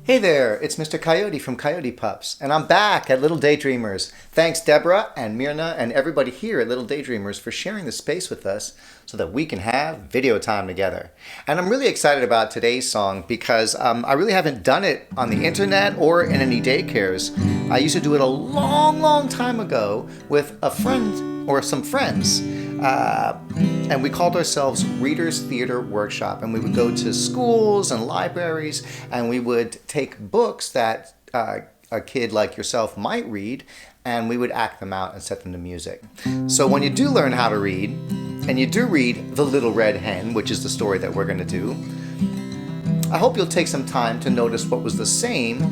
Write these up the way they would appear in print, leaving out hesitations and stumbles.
Hey there, it's Mr. Coyote from Coyote Pups, and I'm back at Little Daydreamers. Thanks Deborah and Myrna and everybody here at Little Daydreamers for sharing the space with us so that we can have video time together. And I'm really excited about today's song because I really haven't done it on the internet or in any daycares. I used to do it a long time ago with a friend or some friends. And we called ourselves Readers Theater Workshop, and we would go to schools and libraries and we would take books that a kid like yourself might read, and we would act them out and set them to music. So when you do learn how to read, and you do read The Little Red Hen, which is the story that we're going to do, I hope you'll take some time to notice what was the same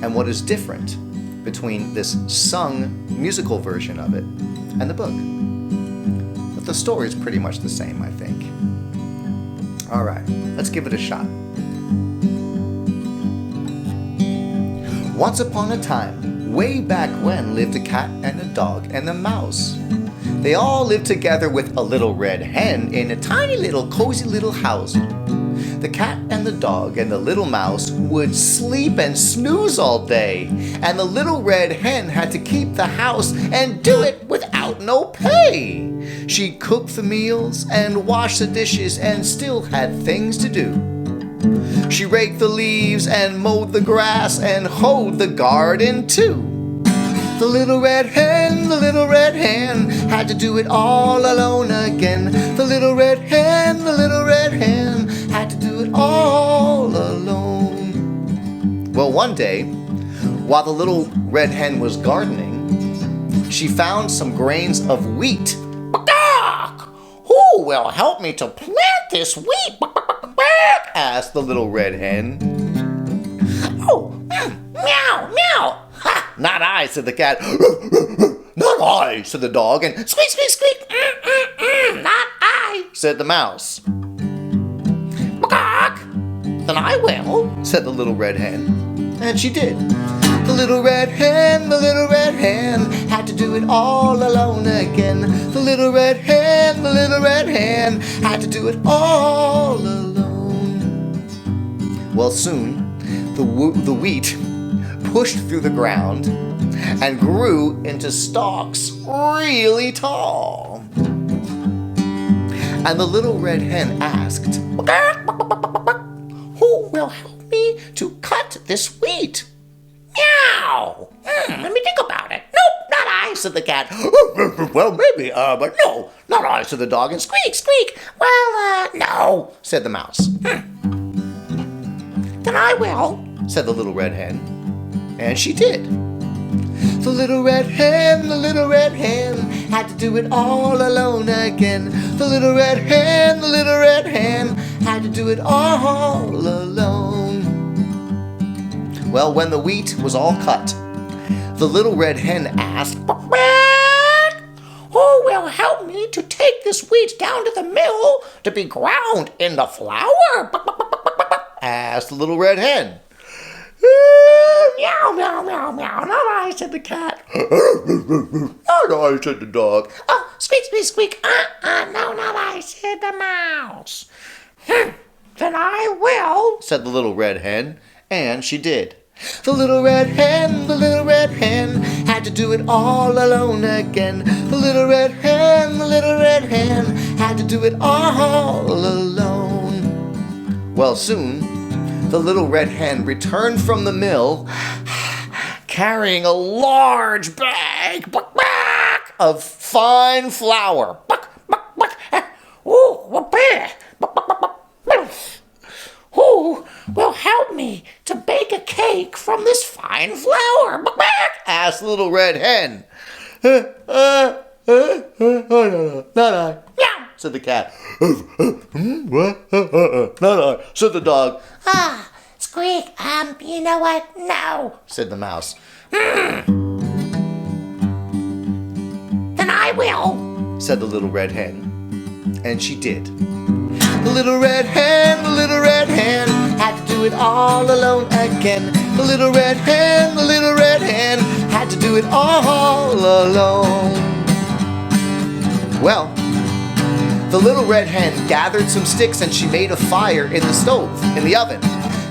and what is different between this sung musical version of it and the book. The story is pretty much the same, I think. All right, let's give it a shot. Once upon a time, way back when, lived a cat and a dog and a mouse. They all lived together with a little red hen in a tiny little cozy little house. The cat and the dog and the little mouse would sleep and snooze all day, and the little red hen had to keep the house and do it without no pay. She cooked the meals and washed the dishes and still had things to do. She raked the leaves and mowed the grass and hoed the garden too. The little red hen had to do it all alone again. The little red hen had to do it all alone. Well, one day, while the little red hen was gardening, she found some grains of wheat. Who will help me to plant this wheat? Asked the little red hen. Oh, meow, meow. Ha, not I, said the cat. Not I, said the dog. And squeak, squeak, squeak. Not I, said the mouse. Then I will, said the little red hen. And she did. The little red hen had to do it all alone again. The little red hen had to do it all alone. Well, soon the wheat pushed through the ground and grew into stalks really tall. And the little red hen asked, who will help me to cut this wheat? Meow! Let me think about it. Nope, not I, said the cat. Well, maybe, but no, not I, said the dog. And squeak, squeak. Well, no, said the mouse. Then I will, said the little red hen. And she did. The little red hen had to do it all alone again. The little red hen had to do it all alone. Well, when the wheat was all cut, the little red hen asked, who will help me to take this wheat down to the mill to be ground into flour? Asked the little red hen. Meow, meow, meow, meow. Not I, said the cat. Not I, said the dog. Oh, squeak, squeak, squeak. No, not I, said the mouse. Then I will, said the little red hen. And she did. The little red hen had to do it all alone again. The little red hen had to do it all alone. Well, soon the little red hen returned from the mill carrying a large bag of fine flour. Who will help me to bake a cake from this fine flour? Asked the little red hen. Not I. Meow, said the cat. Not I, said the dog. Squeak, you know what? No, said the mouse. Then I will, said the little red hen. And she did. The little red hen had to do it all alone again. The little red hen had to do it all alone. Well, the little red hen gathered some sticks and she made a fire in the stove, in the oven.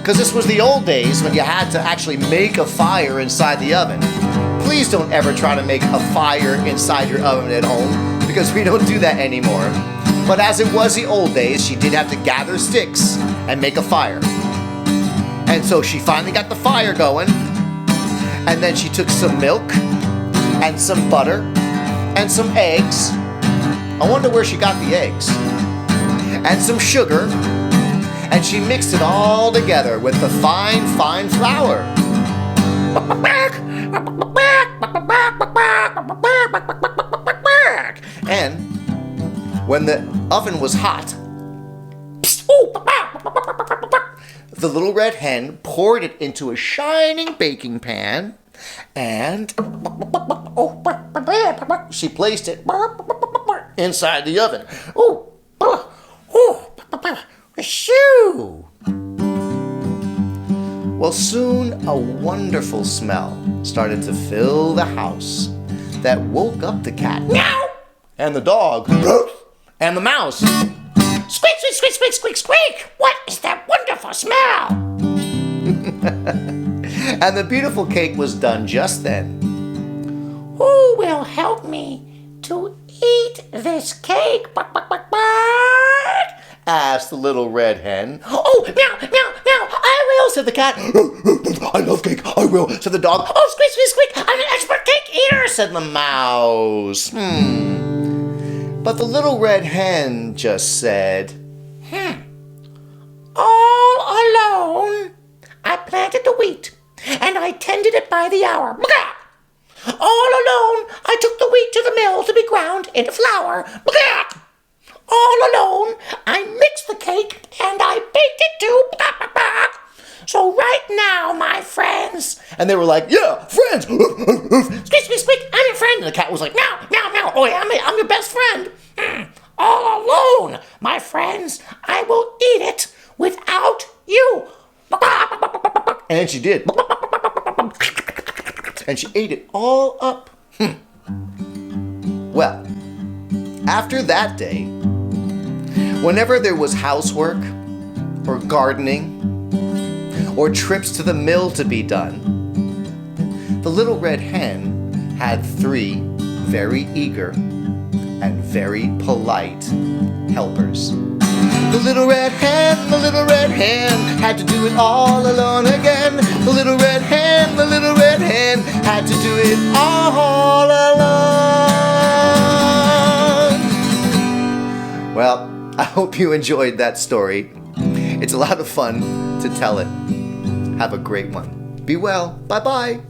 because this was the old days when you had to actually make a fire inside the oven. Please don't ever try to make a fire inside your oven at home, because we don't do that anymore. But as it was the old days, she did have to gather sticks and make a fire. And so she finally got the fire going, and then she took some milk and some butter and some eggs. I wonder where she got the eggs. And some sugar, and she mixed it all together with the fine, fine flour. And when the oven was hot, the Little Red Hen poured it into a shining baking pan, and she placed it inside the oven. Shoo! Well, soon a wonderful smell started to fill the house that woke up the cat, meow, and the dog, and the mouse. Squeak, squeak, squeak, squeak, squeak, squeak! What is that wonderful smell? And the beautiful cake was done just then. Who will help me to eat this cake? Asked the Little Red Hen. Oh, meow, meow, meow, I will, said the cat. I love cake, I will, said the dog. Oh, squeak, squeak, squeak, I'm an expert cake eater, said the mouse. But the Little Red Hen just said, all alone, I planted the wheat, and I tended it by the hour. All alone, I took the wheat to the mill to be ground into flour. All alone, I mixed the cake, and I baked it too. So right now, my friends. And they were like, yeah, friends. Squeak, squeak, squeak, I'm your friend. And the cat was like, meow, meow, meow. Oh, yeah, I'm your best friend. All alone, my friends, I will eat it without you. And she did. And she ate it all up. Well, after that day, whenever there was housework or gardening or trips to the mill to be done, the Little Red Hen had 3 very eager and very polite helpers. The Little Red Hen had to do it all alone again. The Little Red Hen had to do it all alone. Well, I hope you enjoyed that story. It's a lot of fun to tell it. Have a great one. Be well. Bye-bye.